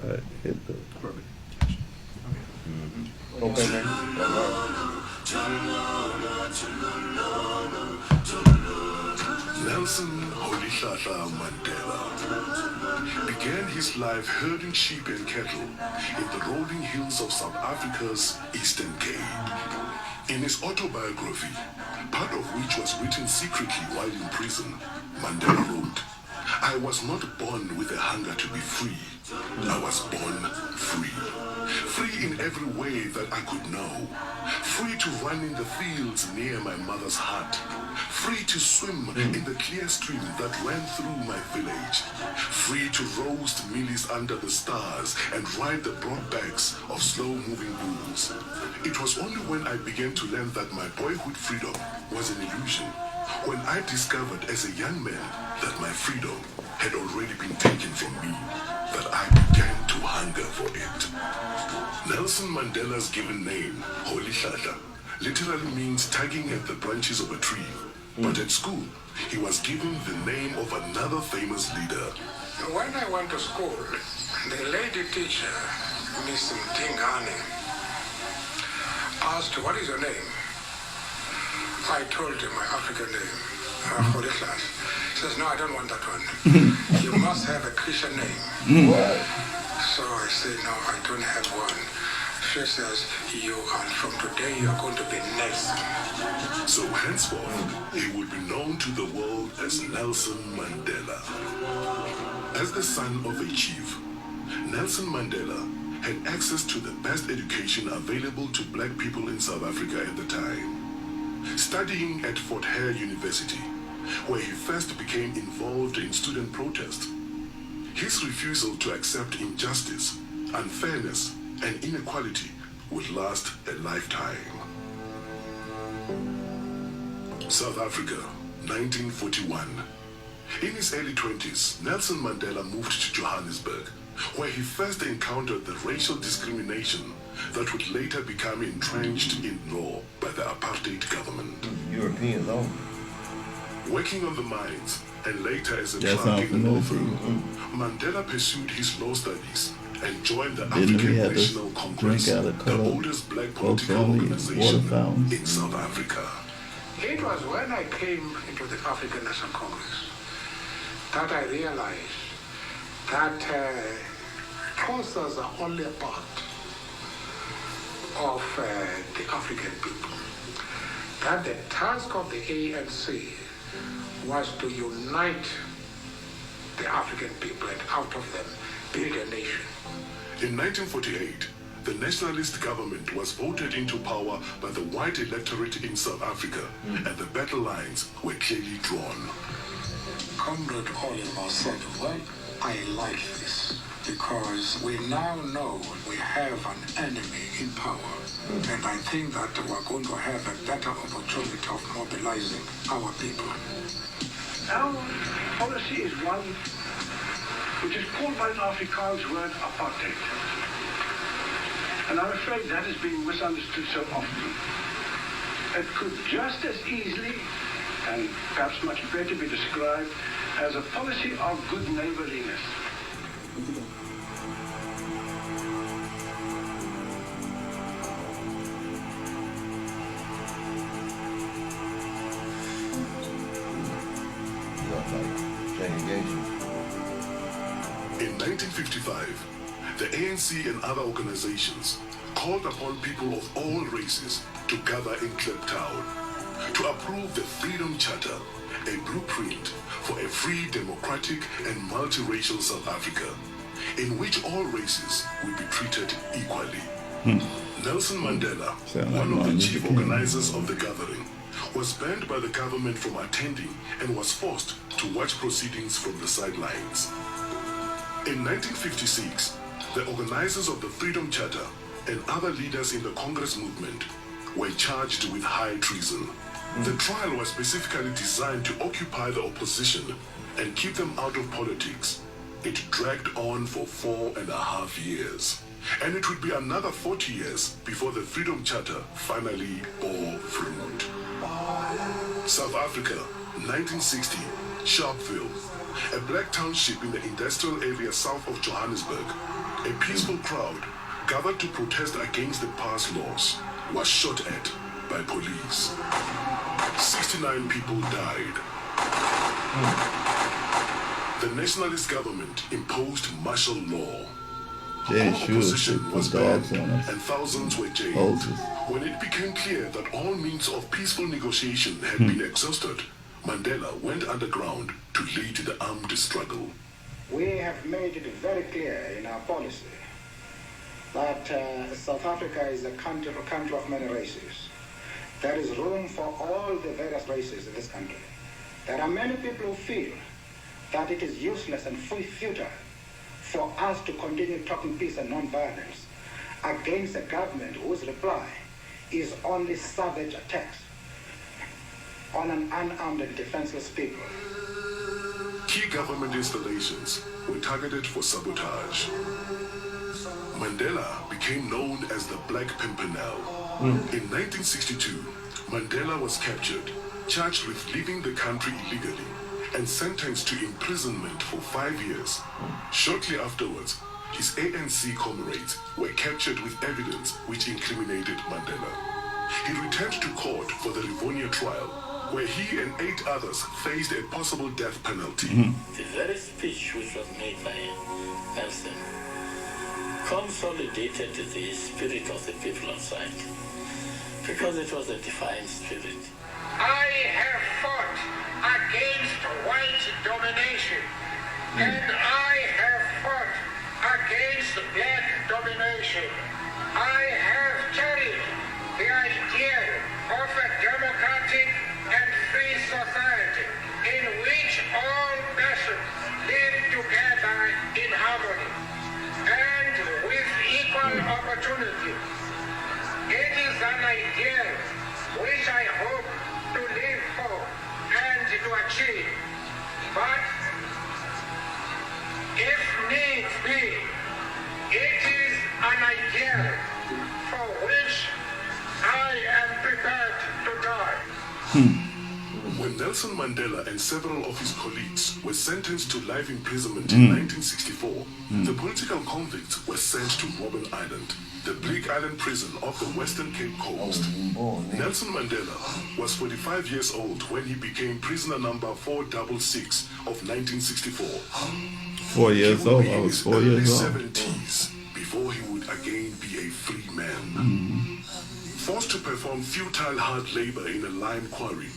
Hit the Perfect. Okay, man. Nelson Rolihlahla Mandela began his life herding sheep and cattle in the rolling hills of South Africa's Eastern Cape. In his autobiography, part of which was written secretly while in prison, Mandela wrote, "I was not born with a hunger to be free. I was born free. Free in every way that I could know. Free to run in the fields near my mother's hut. Free to swim in the clear stream that ran through my village. Free to roast mealies under the stars and ride the broad backs of slow-moving bulls. It was only when I began to learn that my boyhood freedom was an illusion, when I discovered as a young man that my freedom had already been taken from me, that I began to hunger for it." Nelson Mandela's given name, Rolihlahla, literally means tugging at the branches of a tree. But at school, he was given the name of another famous leader. When I went to school, the lady teacher, Miss Mtingane, asked, "What is your name?" I told her my African name, Rolihlahla. She says, "No, I don't want that one. You must have a Christian name." So I said, "No, I don't have one." She says, "You are, from today, you're going to be Nelson." So henceforth, he would be known to the world as Nelson Mandela. As the son of a chief, Nelson Mandela had access to the best education available to black people in South Africa at the time. Studying at Fort Hare University, where he first became involved in student protest, his refusal to accept injustice, unfairness, and inequality would last a lifetime. South Africa, 1941. In his early 20s, Nelson Mandela moved to Johannesburg, where he first encountered the racial discrimination that would later become entrenched in law by the apartheid government. European law. Working on the mines and later as a That clerk sounds in a law familiar firm, Mandela pursued his law studies and joined the Didn't we African have this National Congress, drink out of the colored oldest black Oak political Valley organization water fountains? in South Africa. It was when I came into the African National Congress that I realized that Xhosas are only a part of the African people. That the task of the ANC was to unite the African people and out of them build a nation. In 1948, the nationalist government was voted into power by the white electorate in South Africa, and the battle lines were clearly drawn. Comrade Oliver said, "Well, I like this because we now know we have an enemy in power. And I think that we're going to have a better opportunity of mobilizing our people." Our policy is one which is called by an Afrikaans word apartheid. And I'm afraid that is being misunderstood so often. It could just as easily, and perhaps much better, be described as a policy of good neighborliness. In 1955, the ANC and other organizations called upon people of all races to gather in Kliptown to approve the Freedom Charter, a blueprint for a free, democratic, and multiracial South Africa, in which all races will be treated equally. Nelson Mandela, Sound like one of the Martin chief Luther King. organizers of the gathering, was banned by the government from attending and was forced to watch proceedings from the sidelines. In 1956, the organizers of the Freedom Charter and other leaders in the Congress movement were charged with high treason. The trial was specifically designed to occupy the opposition and keep them out of politics. It dragged on for 4.5 years. And it would be another 40 years before the Freedom Charter finally bore fruit. South Africa, 1960, Sharpeville. a black township in the industrial area south of Johannesburg, a peaceful crowd gathered to protest against the past laws was shot at by police. 69 people died. The nationalist government imposed martial law. All opposition was banned and thousands were jailed. When it became clear that all means of peaceful negotiation had been exhausted, Mandela went underground to lead the armed struggle. We have made it very clear in our policy that South Africa is a country of many races. There is room for all the various races in this country. There are many people who feel that it is useless and futile for us to continue talking peace and non-violence against a government whose reply is only savage attacks on an unarmed and defenseless people. Key government installations were targeted for sabotage. Mandela became known as the Black Pimpernel. In 1962, Mandela was captured, charged with leaving the country illegally, and sentenced to imprisonment for 5 years. Shortly afterwards, his ANC comrades were captured with evidence which incriminated Mandela. He returned to court for the Rivonia trial, where he and 8 others faced a possible death penalty. The very speech which was made by Nelson consolidated the spirit of the people outside, because it was a defiant spirit. I have fought against white domination, and I have fought against black domination. I have carried the idea of a democratic and free society in which all nations live together in harmony and with equal opportunity. It is an ideal which I hope to live for and to achieve. But if needs be, it is an ideal for which I am prepared to die. When Nelson Mandela and several of his colleagues were sentenced to life imprisonment in 1964, the political convicts were sent to Robben Island, the Bleak Island prison off the Western Cape Coast. Nelson Mandela was 45 years old when he became prisoner number 466 of 1964. 4 years old, I was 4 years old. He would be in his early 70s before he would again be a free man. Forced to perform futile hard labor in a lime quarry,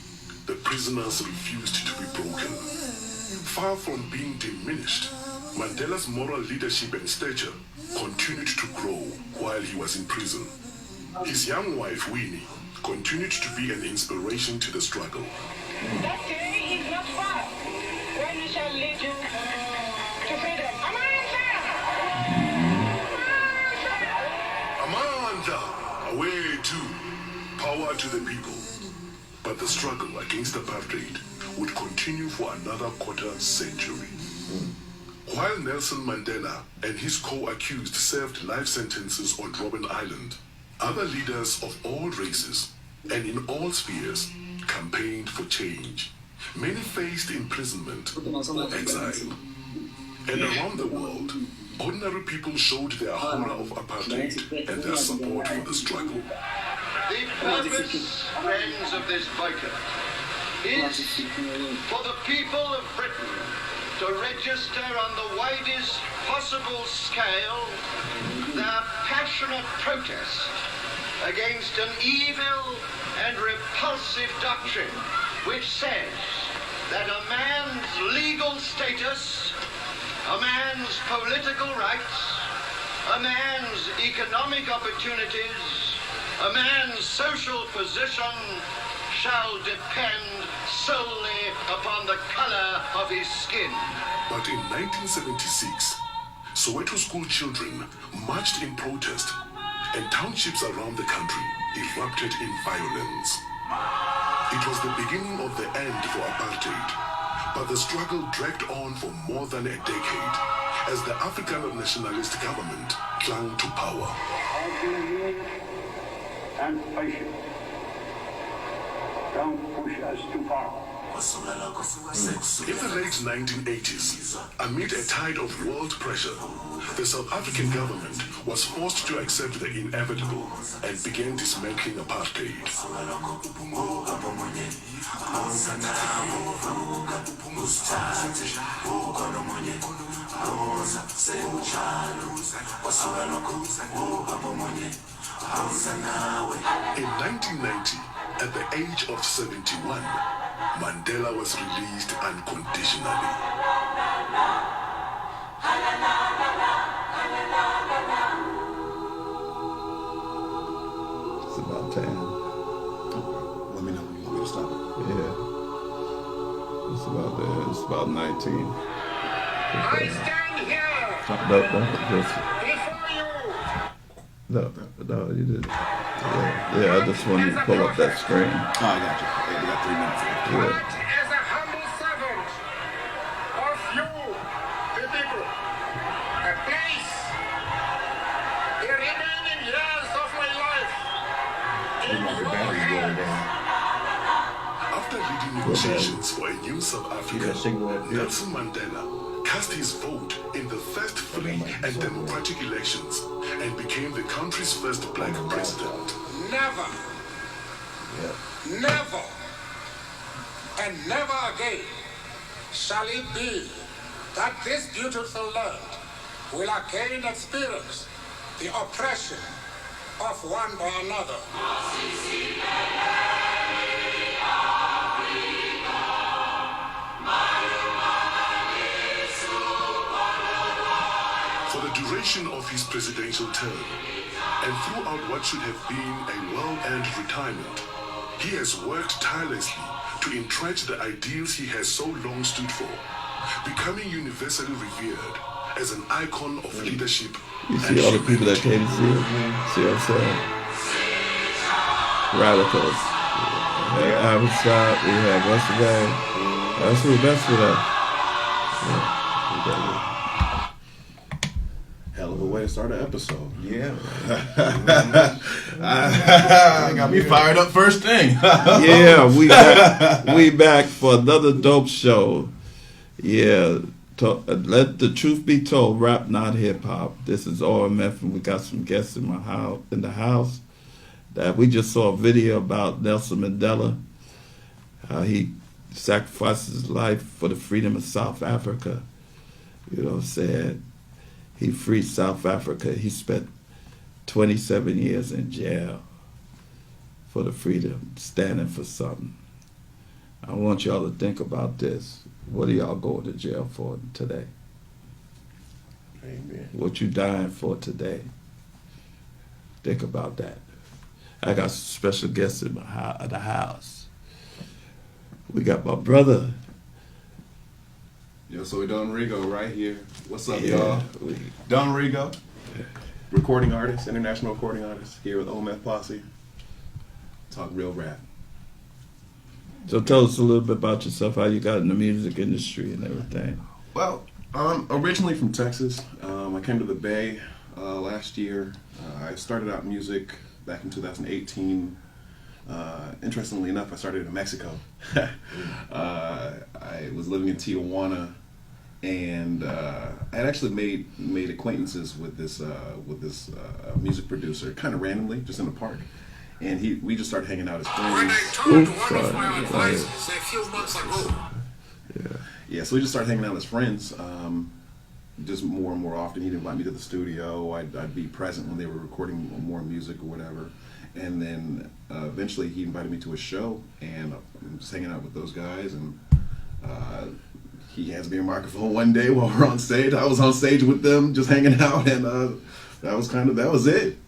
the prisoners refused to be broken. Far from being diminished, Mandela's moral leadership and stature continued to grow while he was in prison. His young wife, Winnie, continued to be an inspiration to the struggle. That day is not far when we shall lead you to freedom. Amanda! Away to power to the people. But the struggle against apartheid would continue for another quarter century. While Nelson Mandela and his co-accused served life sentences on Robben Island, other leaders of all races and in all spheres campaigned for change. Many faced imprisonment or exile. And around the world, ordinary people showed their horror of apartheid and their support for the struggle. The purpose, friends, of this boycott is for the people of Britain to register on the widest possible scale their passionate protest against an evil and repulsive doctrine which says that a man's legal status, a man's political rights, a man's economic opportunities, a man's social position shall depend solely upon the color of his skin. But in 1976, Soweto school children marched in protest, and townships around the country erupted in violence. It was the beginning of the end for apartheid, but the struggle dragged on for more than a decade as the African nationalist government clung to power. And patient. Don't push us too far. In the late 1980s, amid a tide of world pressure, the South African government was forced to accept the inevitable and began dismantling apartheid. In 1990, at the age of 71, Mandela was released unconditionally. It's about time. Let me know when you want me to stop it. Yeah. It's about there. It's about 19. I stand here Just, before you no, you did. Yeah, I just wanted to pull up that screen. Oh, I got you. Hey, we got 3 minutes left. Yeah. not as a humble servant of you, the people. A place, the remaining years of my life in your hands. After leading negotiations for a new South Africa, Nelson Mandela cast his vote in the first free and democratic elections and became the country's first black president. Never, never, and never again shall it be that this beautiful land will again experience the oppression of one by another. For the duration of his presidential term, and throughout what should have been a well-earned retirement, he has worked tirelessly to entrench the ideals he has so long stood for, becoming universally revered as an icon of leadership. You see all the people that came to see him? See what I'm saying? Radicals. We had Avocet, we had what's the name? That's who that's for that. Hell of a way to start an episode. Yeah. Got me fired up first thing. Yeah, we back for another dope show. Yeah, let the truth be told, rap not hip hop. This is OMF, and we got some guests in the house. That we just saw a video about Nelson Mandela, how he sacrificed his life for the freedom of South Africa. You know what I'm saying? He freed South Africa. He spent 27 years in jail for the freedom, standing for something. I want y'all to think about this. What are y'all going to jail for today? Amen. What you dying for today? Think about that. I got special guests in the house. We got my brother. Yo, so we Don Rigo right here. What's up, Yeah, y'all? Don Rigo, recording artist, international recording artist, here with OMF Posse. Talk real rap. So tell us a little bit about yourself, how you got in the music industry and everything. Well, I'm originally from Texas. I came to the Bay last year. I started out in music back in 2018. Interestingly enough, I started in Mexico. I was living in Tijuana, and I had actually made acquaintances with this music producer kind of randomly, just in the park. And we just started hanging out as When I friends. told one of my advisors a few months ago, Yeah, so we just started hanging out as friends, just more and more often. He'd invite me to the studio. I'd be present when they were recording more music or whatever. And then eventually he invited me to a show, and I'm just hanging out with those guys. And he hands me a microphone one day while we're on stage. I was on stage with them, just hanging out, and that was it.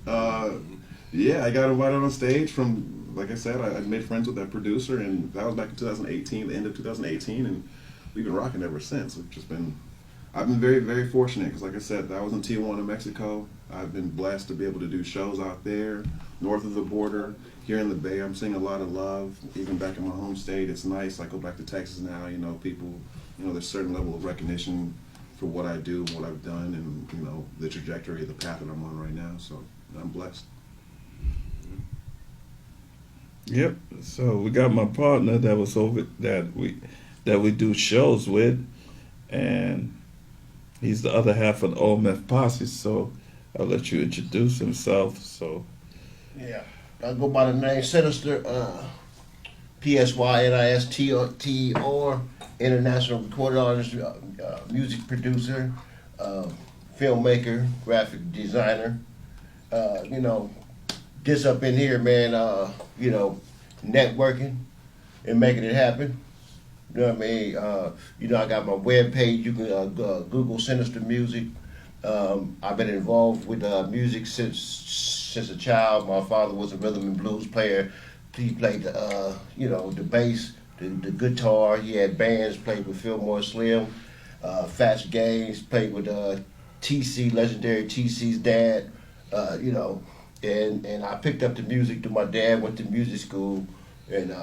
Yeah, I got invited on stage from, like I said, I made friends with that producer, and that was back in 2018, the end of 2018, and we've been rocking ever since. I've been very, very fortunate, because like I said, I was in Tijuana, Mexico. I've been blessed to be able to do shows out there, north of the border. Here in the Bay, I'm seeing a lot of love. Even back in my home state, it's nice. I go back to Texas now, people, there's a certain level of recognition for what I do, what I've done, and, the trajectory, the path that I'm on right now. So I'm blessed. Yep. So we got my partner that was over that we do shows with, and he's the other half of the Old Meth Posse. So I'll let you introduce himself. So Yeah, I go by the name Sinister, PSYNISTR, international recorded artist, music producer, filmmaker, graphic designer. You know, this up in here, man. You know, networking and making it happen. You know what I mean? You know, I got my web page. You can Google Sinister Music. I've been involved with music since a child. My father was a rhythm and blues player. He played the you know, the bass, the guitar. He had bands. Played with Fillmore Slim, Fats Gaines. Played with TC, legendary TC's dad. You know, and I picked up the music through my dad. Went to music school, and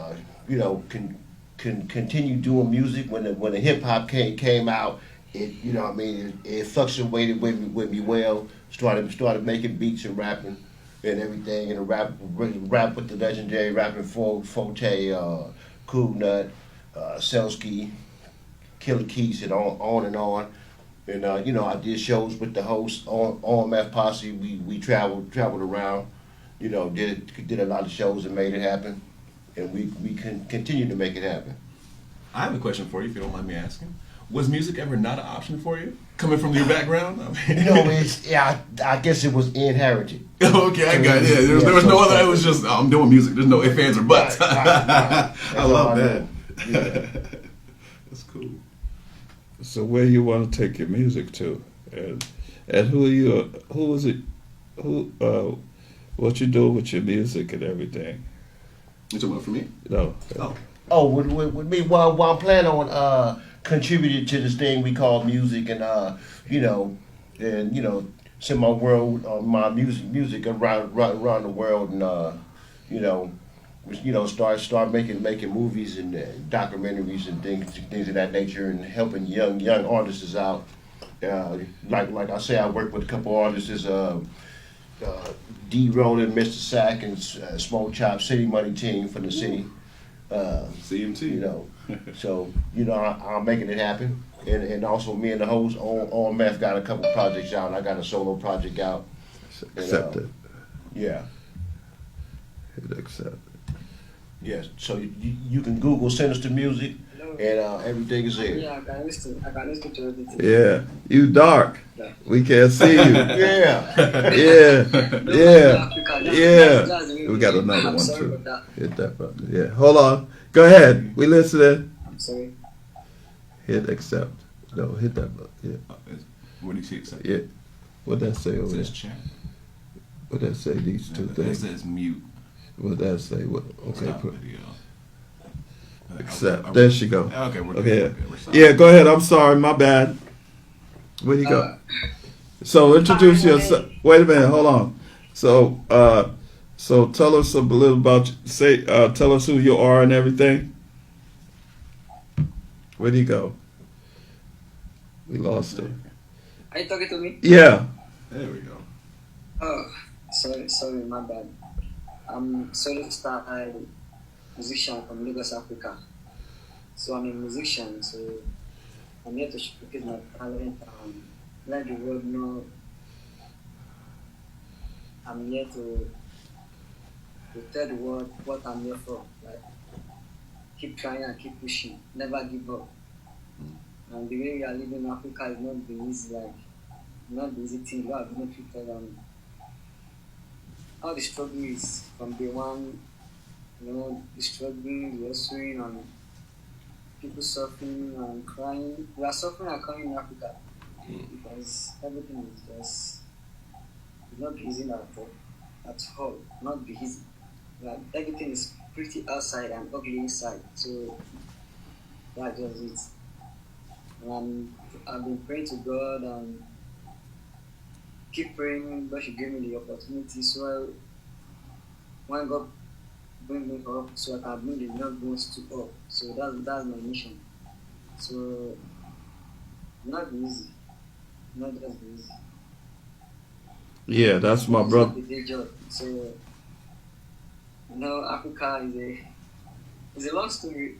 you know, can continue doing music when the hip hop came out. It, you know what I mean, it fluctuated with me well. Started making beats and rapping and everything, and rap with the legendary rapping Forte, Cool Nut, Selsky, Killer Keys, and on and on. And you know, I did shows with the host on Meth Posse. We traveled around. You know, did a lot of shows and made it happen, and we can continue to make it happen. I have a question for you, if you don't mind me asking. Was music ever not an option for you, coming from your background? I mean, You know, I guess it was inherited. Okay, I got it. Yeah, there was no other. It was just I'm doing music. There's no ifs, ands, or buts. Right. I love that. Yeah. That's cool. so where you want to take your music to, and who are you? Who is it? Who? What you do with your music and everything? You talking about for me? No. Oh. Oh, with me, while I'm planning on contributing to this thing we call music, and you know, send my music around the world, and you know, start making movies and documentaries and things of that nature, and helping young artists out. Like I say, I work with a couple artists, D. Rollin, Mr. Sack, and Smoke Chop, City Money Team from the city. CMT. You know, so you know, I'm making it happen, and also me and the host on Meth got a couple projects out, and I got a solo project out. Accept it. Yeah. Hit accept. Yes. So you can Google Sinister Music, and everything is there. Yeah, I can listen to everything. Yeah, you dark. Yeah. We can't see you. Yeah. Yeah. We got another one too. Hit that button. Yeah. Hold on. Go ahead. We listening. I'm sorry. Hit accept. No, hit that button. Yeah. What do you see? Accept? Yeah. What that say over It there? says chat. What that say? These two It things. says mute. What that say? What? Okay. Stop Put video. accept. There she go. Okay, we're Okay. good. We're solid. Yeah. Go ahead. I'm sorry. My bad. Where'd you go? So introduce yourself. Wait a minute. Hold on. So tell us a little about. Tell us who you are and everything. Where'd he go? We lost him. Are you talking to me? Yeah. There we go. Oh, sorry, my bad. I'm solo star musician from Lagos, Africa. So I'm a musician, so I'm here to showcase my talent and let the world know I'm here to tell the world what I'm here for. Like, keep trying and keep pushing, never give up. And the way we are living in Africa is not the easy, like, not the easy thing. We have been treated, and all the struggle is from day one, you know, the struggling, the hustling, and people suffering and crying. We are suffering and crying in Africa because everything is just not easy at all, not be easy. Like, everything is pretty outside and ugly inside, so that's just it. And I've been praying to God and keep praying. God should give me the opportunity, so when God bring me up, so I can bring the young ones to up. So that's my mission. So not easy, not just easy. Yeah, that's my It's brother. not a day job. So Africa is a long story.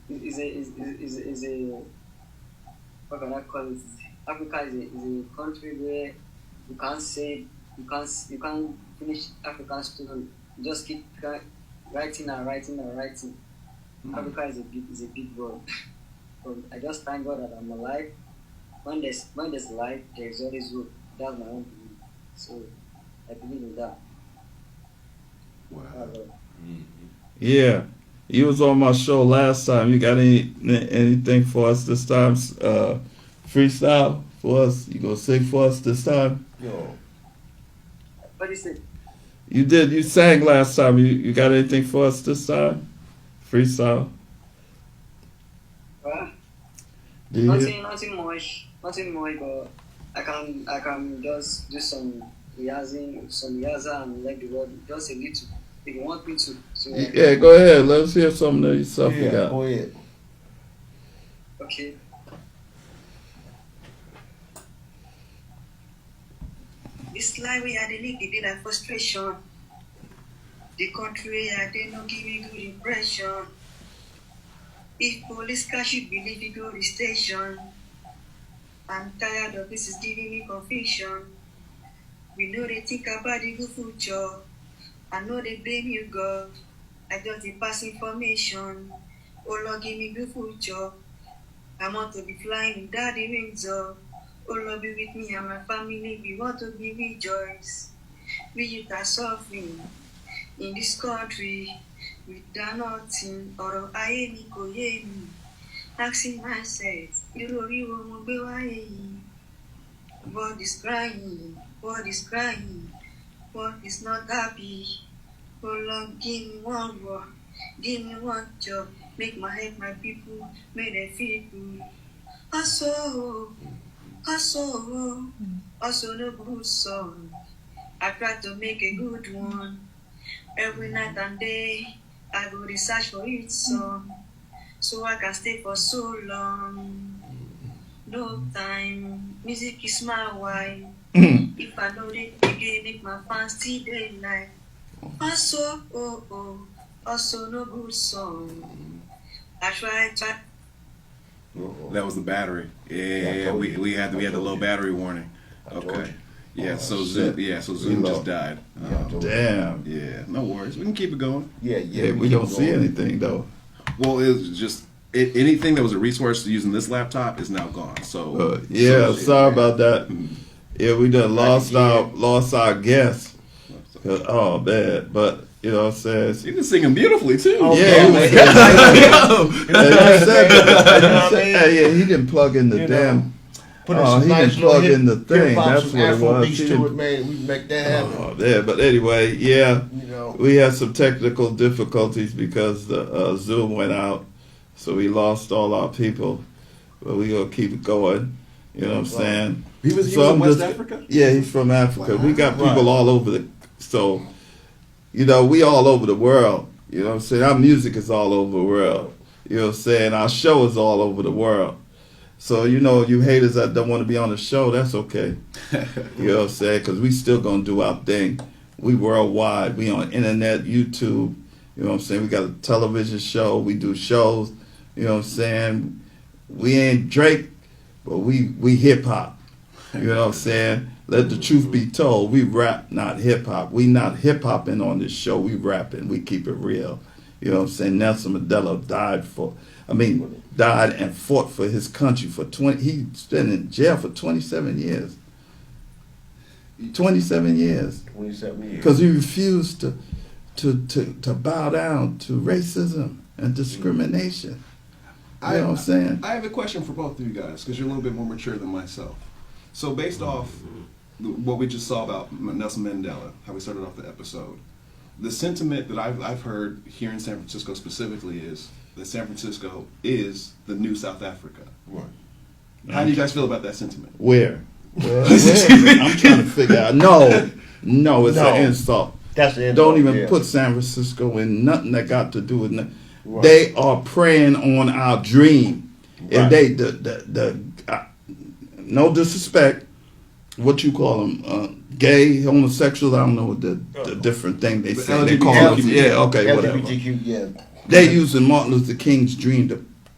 is a what can I call it? Africa is a country where you can't finish African story. You just keep writing and writing and writing. Africa is a big world. But I just thank God that I'm alive. When there's life, there's always hope. That's my own belief. So I believe in that. Wow. Yeah. You was on my show last time. You got anything for us this time? Freestyle for us? You gonna sing for us this time? Yo. What do you say? You did. You sang last time. You got anything for us this time? Freestyle. Nothing much. But I can just do some rehearsal and let the word just a little. If you want me to. So, yeah, go ahead. Let's hear something of yourself you got. Go ahead. Okay. This life we had a live the like frustration. The country I did not give me good impression. If police catch you, believe you go to the station. I'm tired of this is giving me confusion. We know they think about the good future. I know they blame you, God. I just the pass information. Oh Lord, give me good future. I want to be flying without the wings up. Oh Lord, be with me and my family. We want to be rejoiced. We youth are suffering in this country. Without nothing, or I mi kò yé mi. Asking myself, irú orí wo mo gbé wáyé yìí? God is crying, God is crying, God is not happy. Oh Lord, give me one word, give me one job, make my head my people, make them feel good. Also no good song. I try to make a good one. Every night and day, I go research for each song, so I can stay for so long. No time, music is my wife. If I know it again, make my fans see day night. Also no good song. I try. That was the battery. Yeah, we had the low battery warning. Okay. Yeah, so Zoom just died. Damn. Yeah, no worries. We can keep it going. Yeah, we don't see anything though. Well, it's just anything that was a resource using this laptop is now gone. So sorry about that. Yeah, we done lost our guest. Oh man, but you know what I'm saying? You can sing him beautifully too. Yeah, he didn't plug in the damn. He didn't plug in the thing. That's what it was. We make that happen. Oh, yeah, but anyway, we had some technical difficulties because the Zoom went out, so we lost all our people. But we gonna keep it going. You know what I'm saying? He was from West Africa? Yeah, he's from Africa. Wow. We got people all over we all over the world. You know what I'm saying? Our music is all over the world. You know what I'm saying? Our show is all over the world. So, you haters that don't want to be on the show, that's okay. You know what I'm saying? Because we still going to do our thing. We worldwide. We on internet, YouTube. You know what I'm saying? We got a television show. We do shows. You know what I'm saying? We ain't Drake, but we hip-hop. You know what I'm saying? Let the truth be told. We rap, not hip-hop. We not hip-hopping on this show. We rapping. We keep it real. You know what I'm saying? Nelson Mandela died and fought for his country for he's been in jail for 27 years. 27 years. 27 years. Because he refused to bow down to racism and discrimination. You know what I'm saying? I have a question for both of you guys, because you're a little bit more mature than myself. So based off what we just saw about Nelson Mandela, how we started off the episode, the sentiment that I've heard here in San Francisco specifically is that San Francisco is the new South Africa. Right. How do you guys feel about that sentiment? Where? I'm trying to figure out. No, it's an insult. That's the insult. Don't even put San Francisco in nothing that got to do with nothing. Right. They are preying on our dream. Right. And no disrespect what you call them, gay, homosexuals. I don't know what the different thing they say. They call them. Yeah, okay, whatever. LGBTQ, yeah. They using Martin Luther King's dream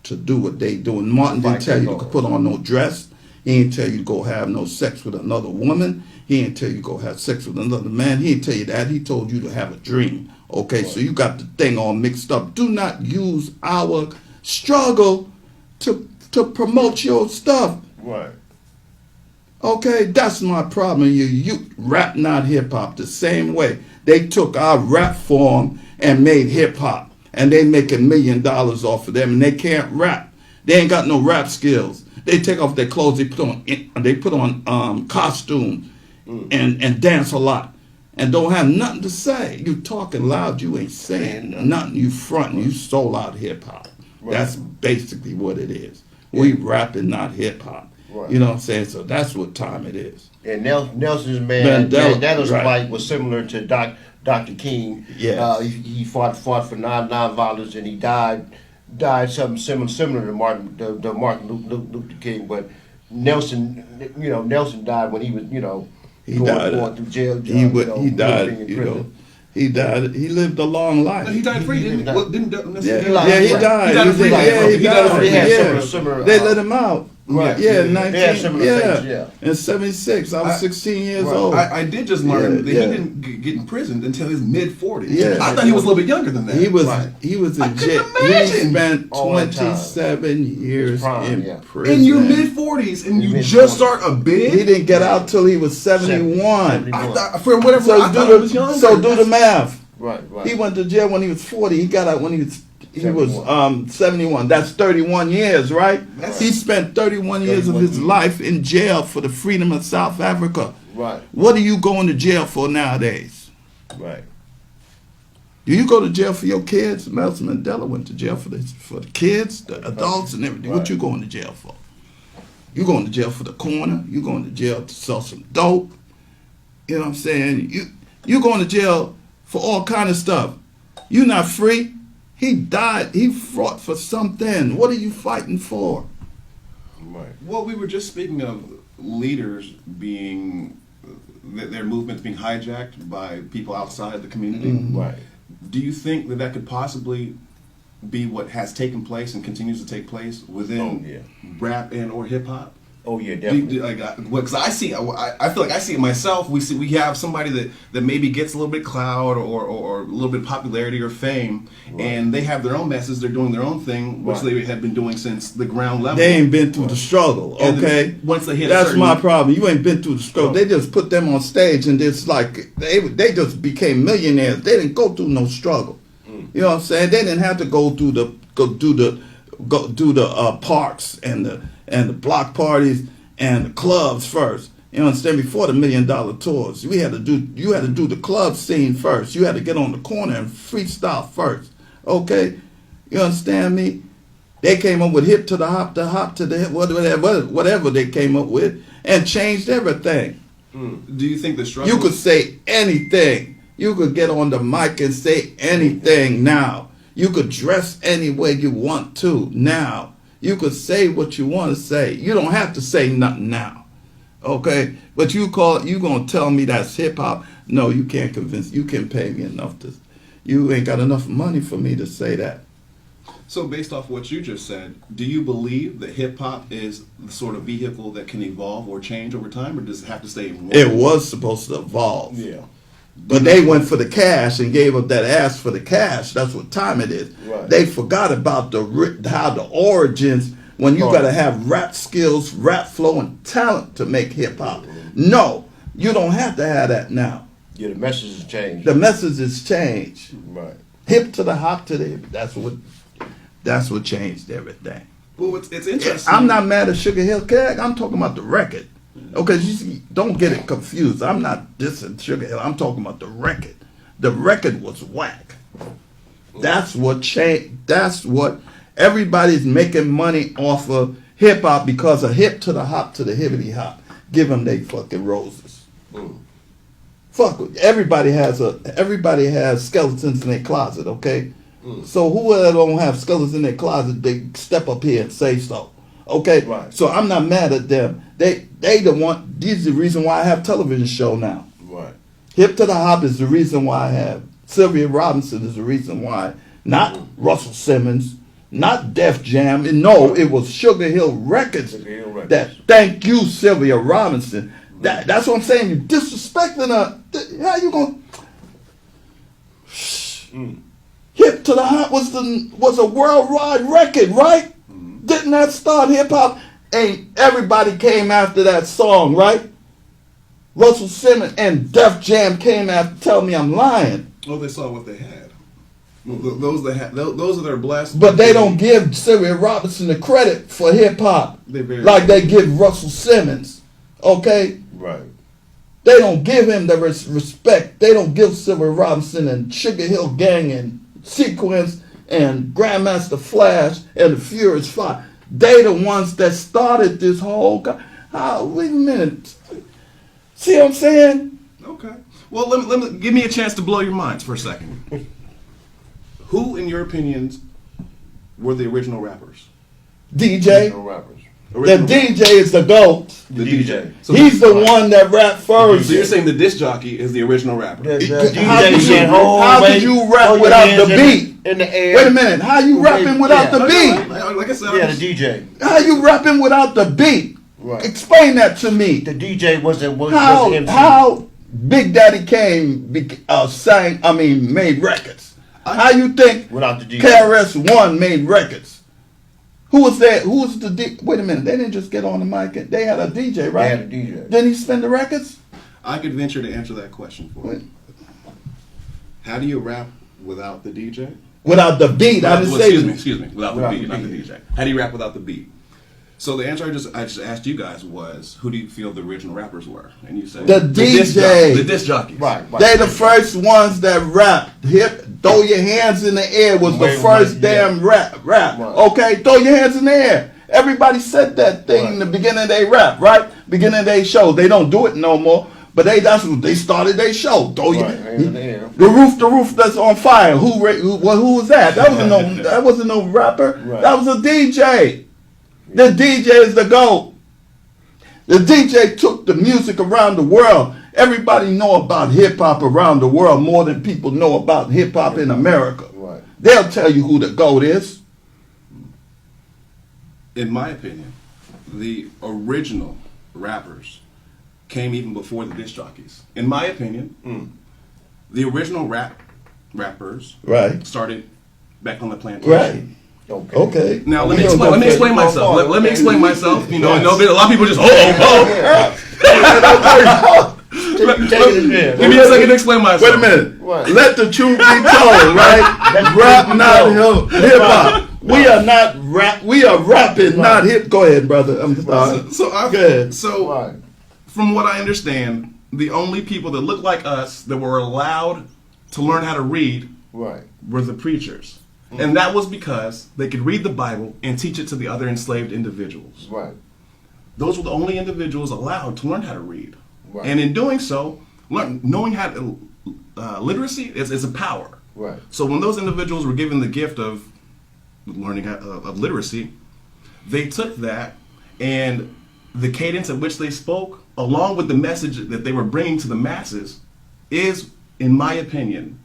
to do what they doing. Martin didn't tell you to put on no dress. He didn't tell you to go have no sex with another woman. He didn't tell you to go have sex with another man. He didn't tell you that. He told you to have a dream. Okay, so you got the thing all mixed up. Do not use our struggle to promote your stuff. Right. Okay, that's my problem. You rap, not hip hop, the same way. They took our rap form and made hip hop, and they making $1 million off of them, and they can't rap. They ain't got no rap skills. They take off their clothes. They put on costumes and dance a lot, and don't have nothing to say. You talking loud. You ain't saying nothing. You fronting. You sold out hip hop. Right. That's basically what it is. Yeah. We rapping, not hip hop. Right. You know what I'm saying? So that's what time it is. And Nelson's Mandela's fight was similar to Dr. King. Yeah, he fought for non-violence, and he died something similar to Martin Luther King. But Nelson died when he was going through jail. He died. He died. He lived a long life. He died free, didn't he? He died. They let him out. Right. Yeah, in 76. I was 16 years old. I did just learn that he didn't get imprisoned until his mid-40s. Yeah. I thought he was a little bit younger than that. He was in jail. He spent 27 years in prison. In your mid-40s, and you just start a bid? He didn't get out till he was 71. I thought he was younger. So do the math. Right. He went to jail when he was 40. He got out when he was 71. That's 31 years, right? He spent 31 years of his life in jail for the freedom of South Africa. Right. What are you going to jail for nowadays? Right. Do you go to jail for your kids? Nelson Mandela went to jail for the kids, the adults, and everything. Right. What you going to jail for? You going to jail for the corner? You going to jail to sell some dope? You know what I'm saying? You going to jail for all kind of stuff. You're not free. He died. He fought for something. What are you fighting for? Right. Well, we were just speaking of leaders being, their movements being hijacked by people outside the community. Mm-hmm. Right. Do you think that could possibly be what has taken place and continues to take place within rap and or hip hop? Oh yeah, definitely. Because I feel like I see it myself. We have somebody that maybe gets a little bit clout or a little bit of popularity or fame, and they have their own message. They're doing their own thing, which they have been doing since the ground level. They ain't been through the struggle, okay? Once they hit, that's my problem. You ain't been through the struggle. They just put them on stage, and it's like they just became millionaires. They didn't go through no struggle. You know what I'm saying? They didn't have to go do the parks and the block parties and the clubs first. You understand? Before the $1 Million Tours, you had to do the club scene first. You had to get on the corner and freestyle first. Okay, you understand me? They came up with hip to the hop to the hip, whatever they came up with, and changed everything. Do you think the struggle? You could say anything. You could get on the mic and say anything now. You could dress any way you want to now. You could say what you want to say. You don't have to say nothing now, okay? But you gonna tell me that's hip hop? No, you can't convince. You can't pay me enough to. You ain't got enough money for me to say that. So based off what you just said, do you believe that hip hop is the sort of vehicle that can evolve or change over time, or does it have to stay in one? It was supposed to evolve. Yeah. But they went for the cash and gave up that ass for the cash. That's what time it is. Right. They forgot about how the origins, when you got to have rap skills, rap flow, and talent to make hip hop. No, you don't have to have that now. Yeah, the message has changed. The message has changed. Right. Hip to the hop to the hip. That's what changed everything. Well, it's interesting. I'm not mad at Sugar Hill Gang. I'm talking about the record. Okay, you see, don't get it confused. I'm not dissing Sugar Hill. I'm talking about the record. The record was whack. That's what changed. That's what everybody's making money off of hip hop because of hip to the hop to the hippity hop. Give them they fucking roses. Fuck. Everybody has skeletons in their closet. Okay. So whoever don't have skeletons in their closet, they step up here and say so. Okay, Right. so I'm not mad at them. They the one. This is the reason why I have television show now. Right. Hip to the Hop is the reason why I have. Sylvia Robinson is the reason why. Not Russell Simmons, not Def Jam. And no, it was Sugar Hill Records. Sugar Hill Records. That thank you, Sylvia Robinson. That's what I'm saying. You disrespecting her. How you gonna? Hip to the Hop was a worldwide record, right? Didn't that start hip hop? And everybody came after that song, right? Russell Simmons and Def Jam came after. Tell me I'm lying. Oh, they saw what they had. Those are their blessed. But they don't give Sylvia Robinson the credit for hip hop like they give Russell Simmons. Okay? Right. They don't give him the respect. They don't give Sylvia Robinson and Sugar Hill Gang and Sequence and Grandmaster Flash and the Furious Five. They the ones that started this whole. Wait a minute. See what I'm saying? Okay. Well, let me give me a chance to blow your minds for a second. Who, in your opinions, were the original rappers? DJ. No rappers. The DJ is the GOAT. The DJ. So he's the one that rapped first. So you're saying the disc jockey is the original rapper? How could you rap without the beat? In the air. Wait a minute. How you rapping without the beat? Like I said, the DJ. How you rapping without the beat? Right. Explain that to me. The DJ was the MC. How Big Daddy Kane made records? How you think without the DJ? KRS-One made records? Who was that? Who was the DJ? Wait a minute. They didn't just get on the mic. They had a DJ, right? They had a DJ. Didn't he spin the records? I could venture to answer that question for you. How do you rap without the DJ? Without the beat. I didn't say. Excuse me. Without the beat, not the DJ. How do you rap without the beat? So the answer I just asked you guys was, who do you feel the original rappers were? And you said the DJ, the disc jockeys. Right. They the first ones that rapped. Hip, throw your hands in the air was the first damn rap. Right. Okay, throw your hands in the air. Everybody said that thing in the beginning of their rap, right? Beginning of their show. They don't do it no more. But that's what they started their show. Throw your hands in the air. The roof that's on fire. Who was that? That wasn't no rapper. Right. That was a DJ. The DJ is the GOAT. The DJ took the music around the world. Everybody know about hip-hop around the world more than people know about hip-hop in America. Right. They'll tell you who the GOAT is. In my opinion, the original rappers came even before the disc jockeys. In my opinion, the original rappers started back on the plantation. Right. Okay. Now let me explain myself. Let me explain myself. You know, I know a lot of people just Give me a second to explain myself. Wait a minute. What? Let the truth be told, right? Rap, not hip hop. We are not rap. We are rapping, not hip. Go ahead, brother. I'm sorry. So from what I understand, the only people that look like us that were allowed to learn how to read were the preachers. And that was because they could read the Bible and teach it to the other enslaved individuals. Right. Those were the only individuals allowed to learn how to read. Right. And in doing so, knowing how to literacy is a power. Right. So when those individuals were given the gift of learning of literacy, they took that and the cadence at which they spoke, along with the message that they were bringing to the masses, is, in my opinion,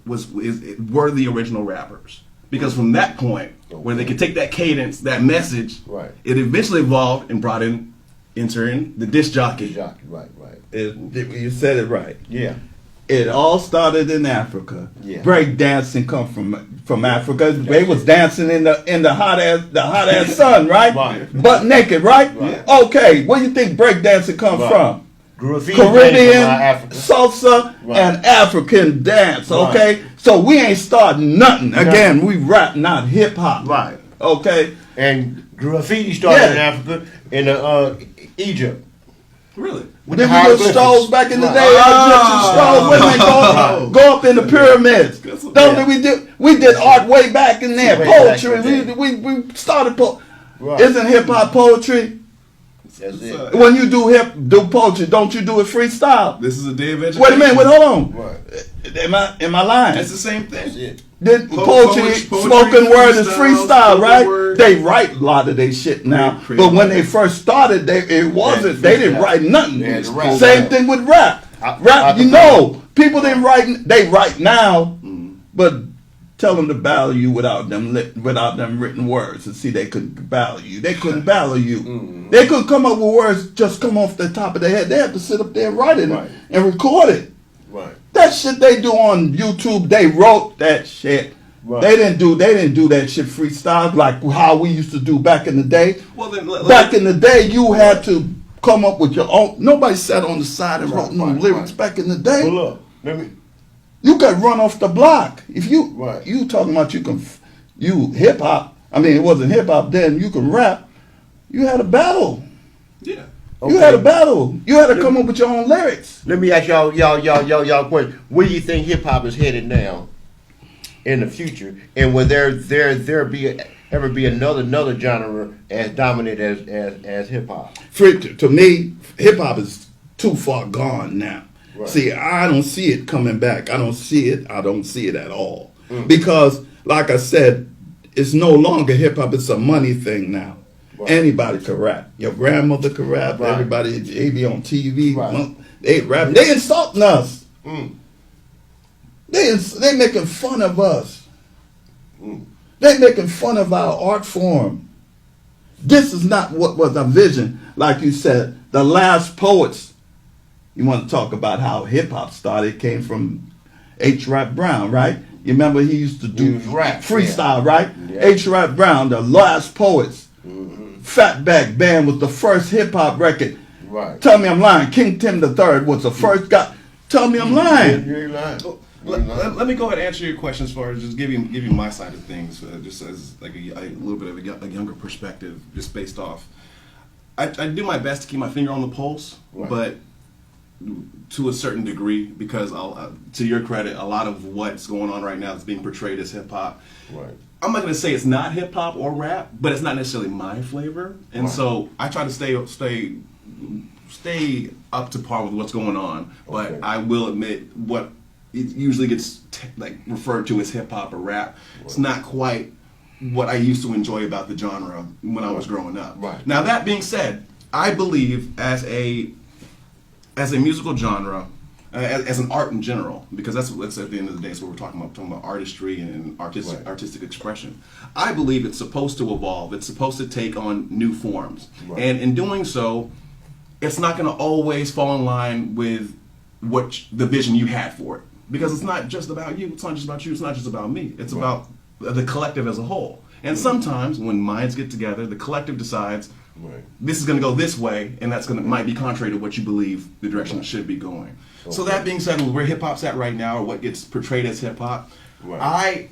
were the original rappers. Because from that point, where they could take that cadence, that message, it eventually evolved and brought in, entering the disc jockey. Right. You said it right. Yeah. It all started in Africa. Yeah. Break dancing come from Africa. They was dancing in the hot ass sun, right? Butt naked, right? Okay. Where do you think break dancing comes from? Caribbean, salsa, and African dance, okay? So we ain't starting nothing. Again, we rap, not hip-hop. Right. Okay? And graffiti started in Africa, in Egypt. Really? Then we did stoves back in the day. Go up in the pyramids. We did art way back in there. Poetry. We started Isn't hip-hop poetry? That's it. When you do poetry, don't you do it freestyle? This is a day of education. Wait a minute, hold on. Right. Am I lying? It's the same thing. That's it. Poetry, spoken word is freestyle, right? Word. They write a lot of their shit now, but when they first started, it wasn't. They didn't write nothing. Same thing with rap. Rap, you know, people didn't write. They write now, but tell them to battle you without them written words, and see they couldn't battle you. They couldn't battle you. They couldn't come up with words just come off the top of their head. They have to sit up there and write it and record it. Right. That shit they do on YouTube, they wrote that shit. Right. They didn't do that shit freestyle like how we used to do back in the day. Well, then, back in the day, you had to come up with your own. Nobody sat on the side and wrote no lyrics back in the day. Well, look, you could run off the block if you talking about you hip hop. I mean, it wasn't hip hop then. You can rap. You had a battle. Yeah. You had a battle. You had to come up with your own lyrics. Let me ask y'all a question. Where do you think hip hop is headed now in the future? And will there ever be another genre as dominant as hip hop? To me, hip hop is too far gone now. Right. See, I don't see it coming back. I don't see it at all. Because, like I said, it's no longer hip hop. It's a money thing now. Right. Anybody can rap. Your grandmother can rap. Right. Everybody, they be on TV. Right. They rap. They insulting us. They making fun of us. They making fun of our art form. This is not what was our vision. Like you said, the last poets. You want to talk about how hip hop started? It came from H. Rap Brown, right? You remember he used to do rap, freestyle, right? Yeah. H. Rap Brown, the last poets. Fatback Band was the first hip hop record. Right. Tell me I'm lying. King Tim III was the first guy. Tell me I'm lying. You ain't lying. Let me go ahead and answer your question as far as just give you my side of things, just as like a little bit of a younger perspective, just based off. I do my best to keep my finger on the pulse, but to a certain degree, because to your credit, a lot of what's going on right now is being portrayed as hip hop. Right. I'm not going to say it's not hip hop or rap, but it's not necessarily my flavor, and so I try to stay up to par with what's going on. But I will admit, what it usually gets referred to as hip hop or rap, it's not quite what I used to enjoy about the genre when I was growing up. Right. Now that being said, I believe as a musical genre, as an art in general, because that's at the end of the day, it's what we're talking about artistry and artistic expression. I believe it's supposed to evolve. It's supposed to take on new forms. Right. And in doing so, it's not going to always fall in line with what the vision you had for it. Because it's not just about you. It's not just about you. It's not just about me. It's about the collective as a whole. And sometimes when minds get together, the collective decides, this is going to go this way, and that's might be contrary to what you believe the direction it should be going. Okay. So that being said, where hip hop's at right now, or what gets portrayed as hip hop, I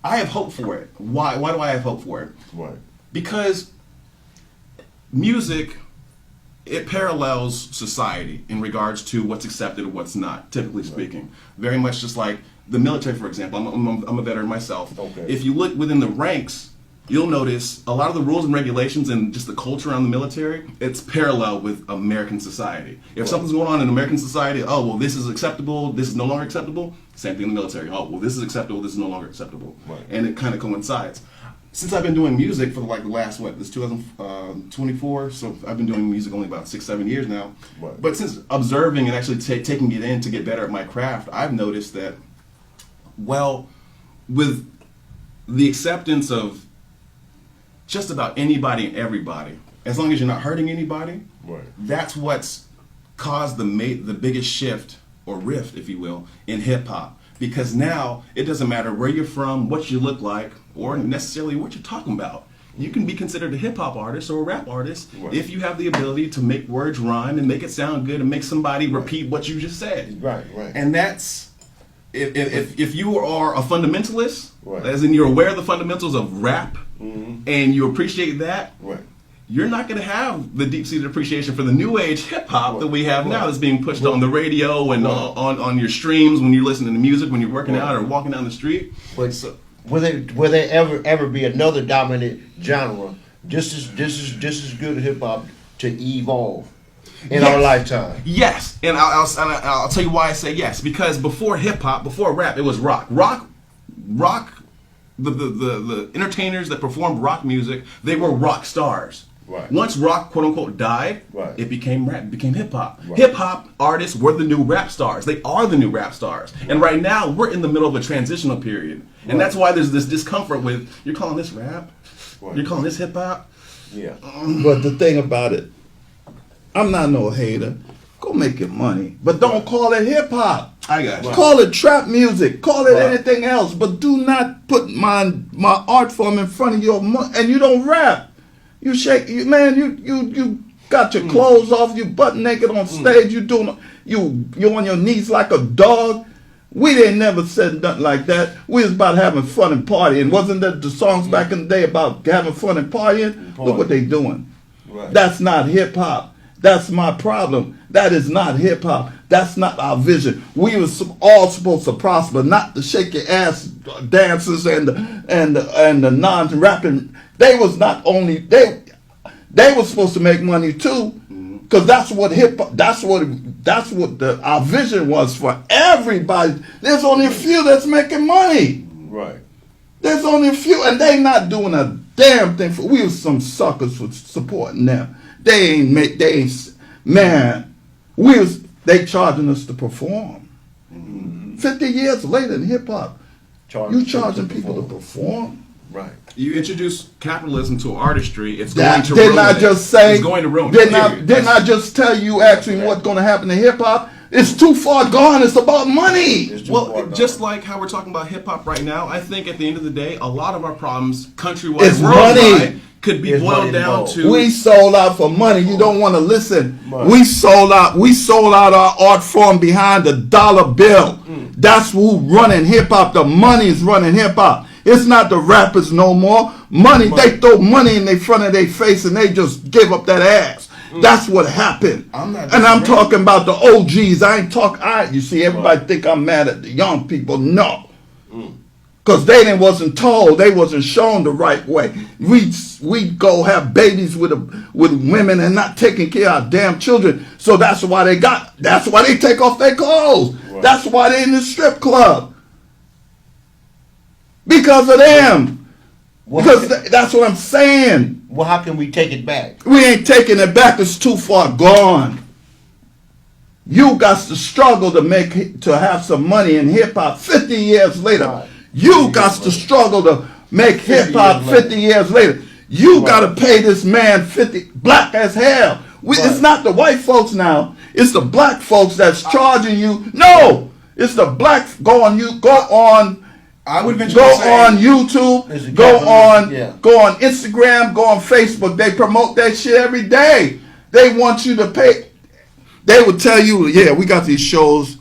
have hope for it. Why do I have hope for it? Right. Because music, it parallels society in regards to what's accepted and what's not, typically speaking. Very much just like the military, for example. I'm a veteran myself. Okay. If you look within the ranks, you'll notice a lot of the rules and regulations and just the culture around the military, it's parallel with American society. If something's going on in American society, oh, well, this is acceptable, this is no longer acceptable, same thing in the military. Oh, well, this is acceptable, this is no longer acceptable. Right. And it kind of coincides. Since I've been doing music for the last, this 2024, so I've been doing music only about 6-7 years now. Right. But since observing and actually taking it in to get better at my craft, I've noticed that, well, with the acceptance of just about anybody and everybody, as long as you're not hurting anybody, that's what's caused the biggest shift, or rift, if you will, in hip-hop. Because now, it doesn't matter where you're from, what you look like, or necessarily what you're talking about. You can be considered a hip-hop artist or a rap artist if you have the ability to make words rhyme and make it sound good and make somebody repeat what you just said. Right. And that's, if you are a fundamentalist, as in you're aware of the fundamentals of rap, and you appreciate that, you're not going to have the deep-seated appreciation for the new age hip-hop that we have now that's being pushed on the radio and on your streams when you're listening to music, when you're working out or walking down the street. Will there ever be another dominant genre just as good as hip-hop to evolve in our lifetime? Yes, and I'll tell you why I say yes. Because before hip hop, before rap, it was rock. Rock. The entertainers that performed rock music, they were rock stars. Right. Once rock, quote unquote, died, Right. it became rap, it became hip hop. Right. Hip hop artists were the new rap stars. They are the new rap stars. And right now, we're in the middle of a transitional period. And Right. that's why there's this discomfort with, you're calling this rap? Right. You're calling this hip hop? Yeah. But the thing about it, I'm not no hater. Go make your money, but don't call it hip hop. I got you. Call it trap music. Call it Right. anything else, but do not put my art form in front of your and you don't rap. You shake, you got your clothes off. You butt naked on stage. You on your knees like a dog. We didn't never said nothing like that. We was about having fun and partying. Wasn't that the songs back in the day about having fun and partying? Look what they doing. Right. That's not hip hop. That's my problem. That is not hip hop. That's not our vision. We was all supposed to prosper, not the shake your ass dancers and the non-rapping. They was not only they were supposed to make money too, because that's what hip hop. That's what our vision was for everybody. There's only a few that's making money. Right. There's only a few, and they not doing a damn thing. We was some suckers for supporting them. They charging us to perform. 50 years later in hip hop, you charging people to perform. Right. You introduce capitalism to artistry, it's going to ruin Didn't I it. just say? It's going to ruin Didn't it. I just tell you? Ask me what's going to happen to hip hop? It's too far gone. It's about money. Well, just like how we're talking about hip hop right now, I think at the end of the day, a lot of our problems, countrywide, It's worldwide, money. could be It's boiled money down involved. to. We sold out for money. You don't want to listen. Right. We sold out. We sold out our art form behind the dollar bill. That's who running hip hop. The money is running hip hop. It's not the rappers no more. Money. They throw money in front of their face and they just give up that ass. That's what happened. I'm talking about the OGs. I ain't talking. You see, everybody think I'm mad at the young people. No. Because they wasn't told, they wasn't shown the right way. We go have babies with women and not taking care of our damn children. So that's why they take off their clothes. Right. That's why they in the strip club. Because of them. That's what I'm saying. Well, how can we take it back? We ain't taking it back. It's too far gone. You got to struggle to have some money in hip hop 50 years later. Right. You got to struggle to make hip hop 50 years later. You got to pay this man 50, black as hell. It's not the white folks now. It's the black folks that's charging you. No, it's the black. Go on I would venture go to say, on YouTube, go on Instagram, go on Facebook. They promote that shit every day. They want you to pay. They would tell you, yeah, we got these shows.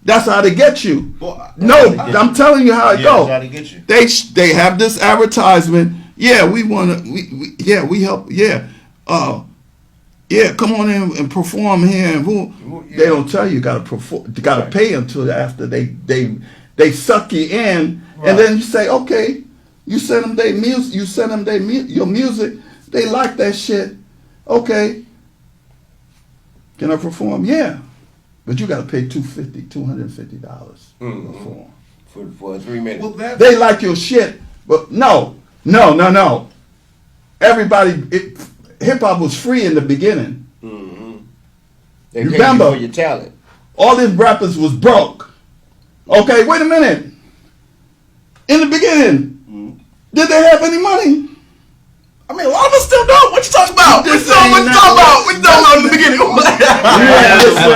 That's how they get you. I'm telling you how it goes. How to get you. They have this advertisement. Yeah, we want to. We help. Yeah, come on in and perform here. They don't tell you got to perform. You got to pay until after they suck you in, and then you say, okay, you send them their music. You send them your music. They like that shit. Okay, can I perform? Yeah. But you got to pay $250 for 3 minutes. well, They like your shit, but no. Everybody, hip hop was free in the beginning. They pay Remember, you for your talent. all these rappers was broke. Okay, wait a minute. In the beginning, did they have any money? I mean, a lot of us still don't. What you talking about? What you talking about in the beginning? You ain't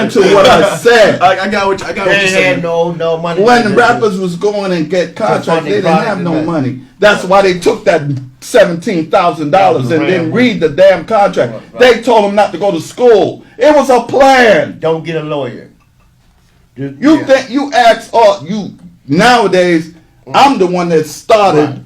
listen to what I said. I got what you're They saying. had no money. When the rappers was going and get contracts, they didn't have no money. That's why they took that $17,000 and didn't read the damn contract. They told them not to go to school. It was a plan. Don't get a lawyer. You think you ask nowadays? I'm the one that started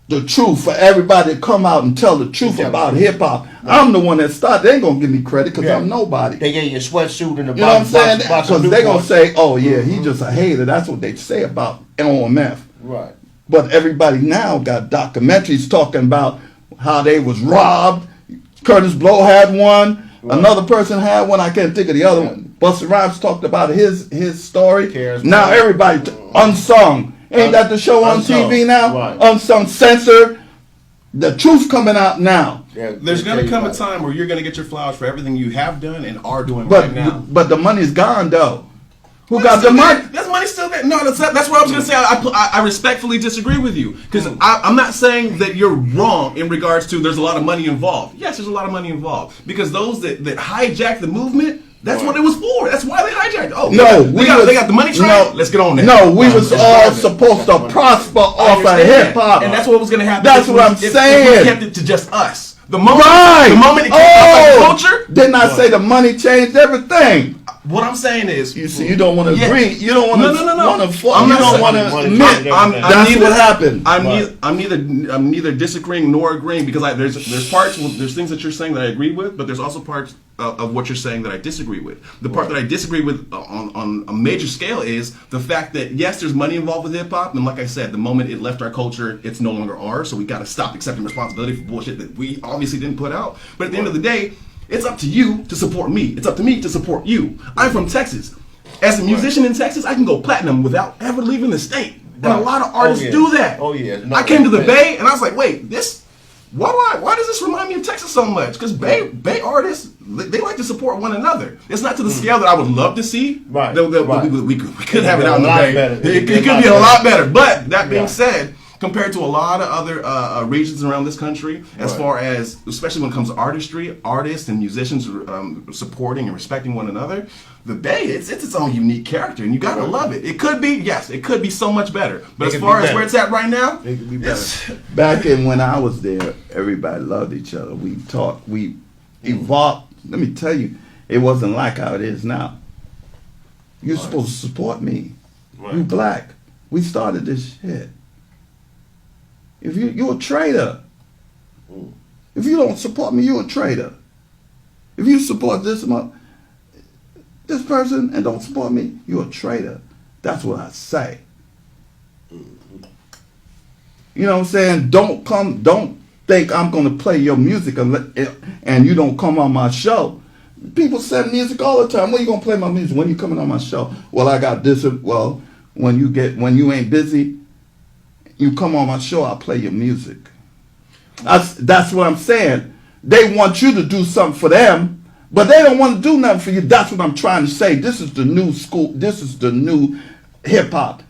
the truth for everybody to come out and tell the truth about hip hop. I'm the one that started. They ain't gonna give me credit because I'm nobody. They gave you a sweatsuit and a You know what I'm saying? box Because they gonna say, "Oh yeah, he just a hater." That's what they say about OMF. Right. But everybody now got documentaries talking about how they was robbed. Curtis Blow had one. Right. Another person had one. I can't think of the other one. Busta Rhymes talked about his story. Now everybody unsung. Ain't that the show on TV now? Right. Unsung, censored. The truth coming out now. Yeah, there's going to come a time where you're going to get your flowers for everything you have done and are doing right now. But the money's gone though. Who got the money? That's money still there. No, that's what I was going to say. I respectfully disagree with you because I'm not saying that you're wrong in regards to there's a lot of money involved. Yes, there's a lot of money involved because those that hijack the movement. That's what it was for. That's why they hijacked. Oh, no, they got the money train. No, let's get on that. No, we was all supposed to prosper off of hip hop, and that's what was going to happen. That's what I'm saying. If we kept it to just us. The moment it came out of culture. Didn't I say the money changed everything? What I'm saying is, you see, you don't want to agree. You don't want to. No. You don't want to admit. That's what happened. I'm neither disagreeing nor agreeing because there's things that you're saying that I agree with, but there's also parts of what you're saying that I disagree with. The part that I disagree with on a major scale is the fact that yes, there's money involved with hip hop, and like I said, the moment it left our culture, it's no longer ours. So we got to stop accepting responsibility for bullshit that we obviously didn't put out. But at the end of the day, it's up to you to support me. It's up to me to support you. I'm from Texas. As a musician in Texas, I can go platinum without ever leaving the state. And a lot of artists do that. Oh yeah. I came to the Bay and I was like, wait, why does this remind me of Texas so much? Because Bay artists, they like to support one another. It's not to the scale that I would love to see. Right. We could have it out in the Bay. It could be a lot better. But that being said, compared to a lot of other regions around this country, as far as, especially when it comes to artistry, artists and musicians supporting and respecting one another, the Bay, it's its own unique character, and you gotta love it. It could be so much better. But as far as where it's at right now, it could be better. Back in when I was there, everybody loved each other. We talked, we evolved. Let me tell you, it wasn't like how it is now. You're supposed to support me. Right. You black. We started this shit. If you're a traitor. If you don't support me, you're a traitor. If you support this person and don't support me, you're a traitor. That's what I say. You know what I'm saying? Don't think I'm going to play your music and you don't come on my show. People send music all the time. When you going to play my music? When you coming on my show? Well, I got this. Well, when you ain't busy, you come on my show, I'll play your music. That's what I'm saying. They want you to do something for them, but they don't want to do nothing for you. That's what I'm trying to say. This is the new school. This is the new hip hop.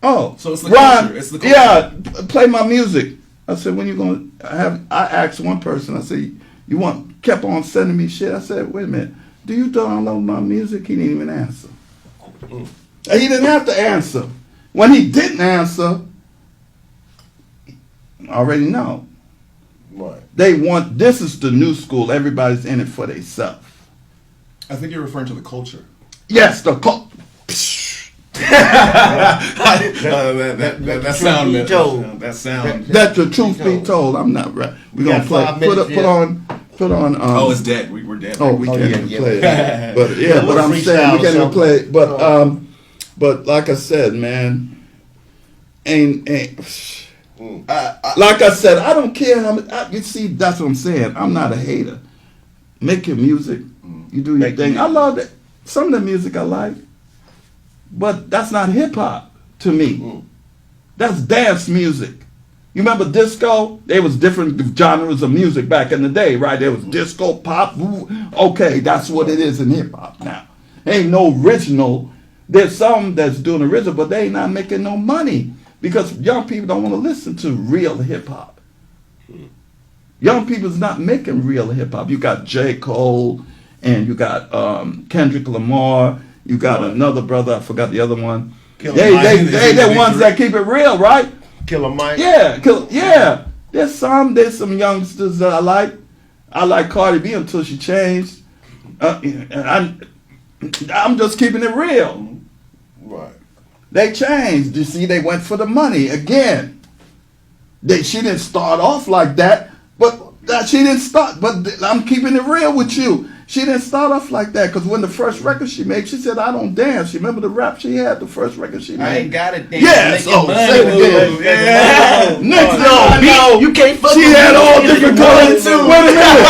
Oh, so it's the culture. It's the culture. Yeah, play my music. I said, when you gonna have? I asked one person. I said, kept on sending me shit. I said, wait a minute. Do you download my music? He didn't even answer. He didn't have to answer. When he didn't answer, I already know. Right. This is the new school. Everybody's in it for themselves. I think you're referring to the culture. Yes, the culture. That sound. Let the truth be told. I'm not right. We're gonna play. Put on. Oh, it's dead. We're dead. Oh, we can't even play it. But I'm saying we can't even play it. But like I said, man, like I said, I don't care how much. You see, that's what I'm saying. I'm not a hater. Make your music. You do your thing. I love it. Some of the music I like, but that's not hip hop to me. That's dance music. You remember disco? There was different genres of music back in the day, right? There was disco, pop. Okay, that's what it is in hip hop now. Ain't no original. There's some that's doing original, but they ain't not making no money because young people don't want to listen to real hip hop. Young people's not making real hip hop. You got J. Cole and you got Kendrick Lamar. You got another brother, I forgot the other one. They the ones that keep it real, right? Killer Mike. Yeah. There's some youngsters that I like. I like Cardi B until she changed. I'm just keeping it real. Right. They changed. You see, they went for the money again. She didn't start off like that, but she didn't start. But I'm keeping it real with you. She didn't start off like that because when the first record she made, she said, "I don't dance." You remember the rap she had, the first record she made? I ain't got it. Yes. Oh, say it again. Yeah. Next No, you can't fuck she with had me. all You different wanted colors. to. Wait a minute.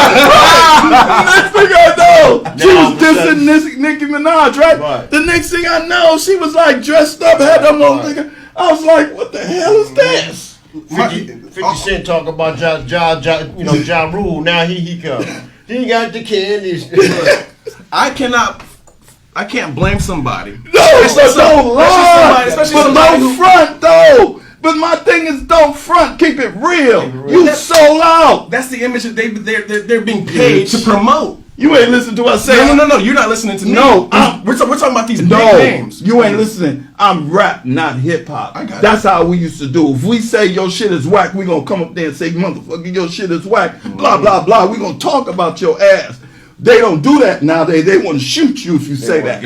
Next thing I know, she was dissing Nicki Minaj, right? The next thing I know, she was like dressed up, had them little nigga. I was like, what the hell is this? 50 Cent talk about Ja Rule. Now he come. He got the candies. I can't blame somebody. No, so don't lie. Especially But somebody don't front though. But my thing is, don't front. Keep it real. You sold out. That's the image that they're being paid to promote. You ain't listening to what I say. No. You're not listening to me. No, we're talking about these big names. You ain't listening. I'm rap, not hip hop. That's how we used to do. If we say your shit is whack, we gonna come up there and say, motherfucker, your shit is whack. Blah blah blah. We gonna talk about your ass. They don't do that nowadays. They want to shoot you if you say that.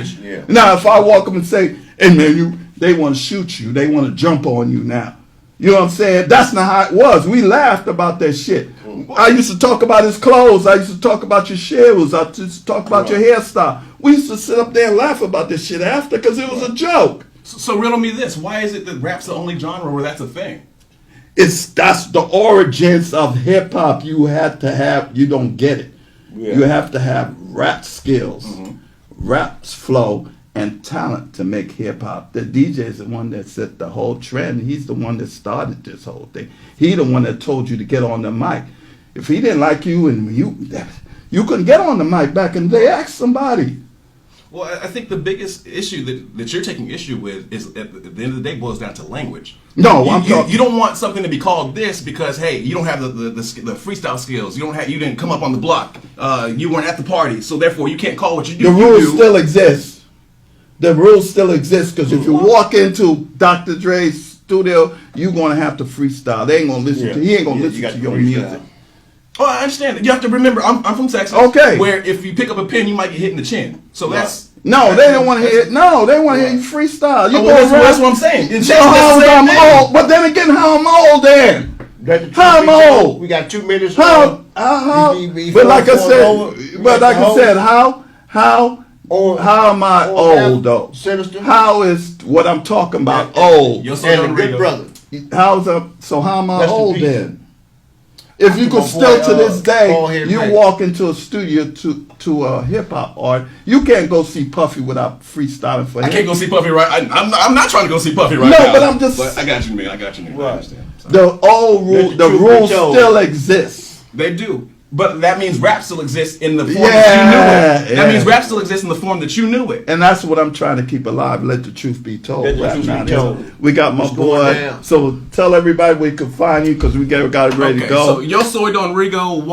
Now, if I walk up and say, "Hey man, they want to shoot you. They want to jump on you now." You know what I'm saying? That's not how it was. We laughed about that shit. I used to talk about his clothes. I used to talk about your shoes. I used to talk about your hairstyle. We used to sit up there and laugh about this shit after because it was a joke. So riddle me this. Why is it that rap's the only genre where that's a thing? That's the origins of hip hop. You have to have, you don't get it. Yeah. You have to have rap skills, rap's flow, and talent to make hip hop. The DJ is the one that set the whole trend. He's the one that started this whole thing. He the one that told you to get on the mic. If he didn't like you and you couldn't get on the mic back in the day, ask somebody. Well, I think the biggest issue that you're taking issue with is at the end of the day boils down to language. No, you don't want something to be called this because hey, you don't have the freestyle skills. You didn't come up on the block. You weren't at the party, so therefore you can't call what you do. The rules still exist. The rules still exist because if you walk into Dr. Dre's studio, you're gonna have to freestyle. They ain't gonna listen to. He ain't gonna listen to your music. Oh, I understand. You have to remember, I'm from Texas. Okay. Where if you pick up a pen, you might get hit in the chin. So that's no. They don't want to hear. No, they want to hear you freestyle. You that's what I'm saying. So how I'm old, but then again, how I'm old then? How I'm old? We got 2 minutes. How? But like I said, how am I old though? Sinister. How is what I'm talking about old? You're and a good brother. How am I old then? If you could still to this day, you walk into a studio to a hip hop art, you can't go see Puffy without freestyling for him. I can't go see Puffy right. I'm not trying to go see Puffy right now. No, but I'm just. But I got you, man. Right. I understand. The old rule, the rules still exist. They do. But that means rap still exists in the form that you knew it. That means rap still exists in the form that you knew it. And that's what I'm trying to keep alive. Let the truth be told. We got my boy. So tell everybody where you can find you because we got it ready to go. So Yo Soy Don Rigo,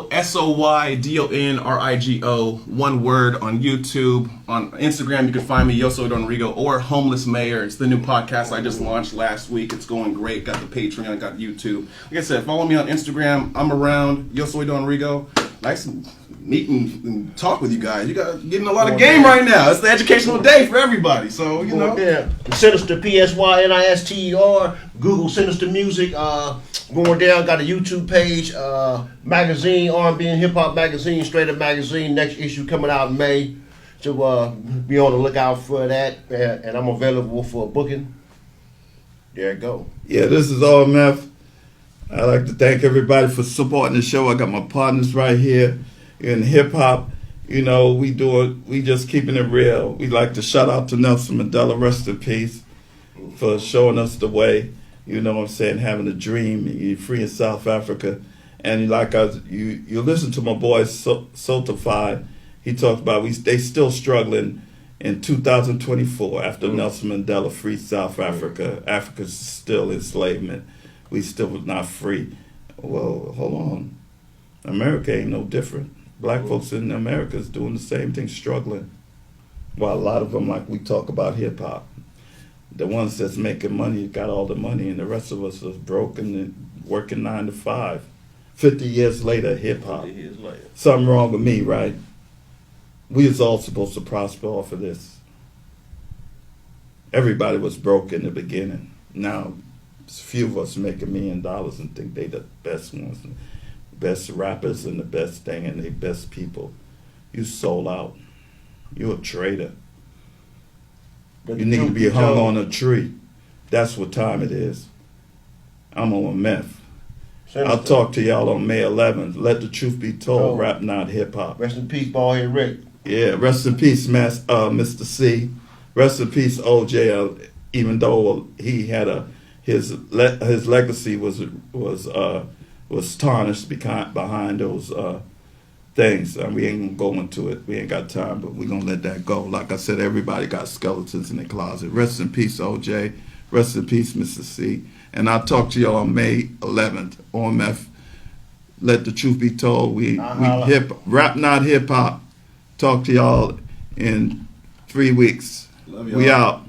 YOSOYDONRIGO, one word on YouTube. On Instagram, you can find me, Yo Soy Don Rigo, or Homeless Mayor. It's the new podcast I just launched last week. It's going great. Got the Patreon, got YouTube. Like I said, follow me on Instagram. I'm around, Yo Soy Don Rigo. Nice to meet and talk with you guys. You guys getting a lot of game right now. It's the educational day for everybody. So, you know. Yeah. Sinister, PSYNISTER. Google Sinister Music. Going down, got a YouTube page. Magazine, R&B and Hip Hop Magazine, Straight Up Magazine. Next issue coming out in May. So be on the lookout for that. And I'm available for a booking. There you go. Yeah, this is RMF. I'd like to thank everybody for supporting the show. I got my partners right here in hip hop. You know, we just keeping it real. We like to shout out to Nelson Mandela, rest in peace, for showing us the way. You know what I'm saying, having a dream. You're free in South Africa. And you listen to my boy Soultified. He talked about they still struggling in 2024 after Nelson Mandela freed South Africa. Africa's still enslavement. We still not free. Well, hold on. America ain't no different. Black folks in America is doing the same thing, struggling. While a lot of them, like we talk about hip hop, the ones that's making money got all the money, and the rest of us is broken and working 9 to 5. 50 years later, hip hop. Something wrong with me, right? We is all supposed to prosper off of this. Everybody was broke in the beginning. Now, a few of us make $1 million and think they the best ones, best rappers and the best thing and the best people. You sold out. You're a traitor. Let You the need to truth be hung told. on a tree. That's what time it is. I'm on meth. I'll Sinister. talk to y'all on May 11th. Let the truth be told. Oh. Rap not hip hop. Rest in peace, Ballhead Rick. Yeah. Rest in peace, Mr. C. Rest in peace, OJ. Even though he had his legacy was tarnished behind those things. We ain't gonna go into it. We ain't got time, but we're gonna let that go. Like I said, everybody got skeletons in their closet. Rest in peace, OJ. Rest in peace, Mr. C. And I'll talk to y'all on May 11th. OMF. Let the truth be told. We rap not hip hop. Talk to y'all in 3 weeks. Love y'all. We out.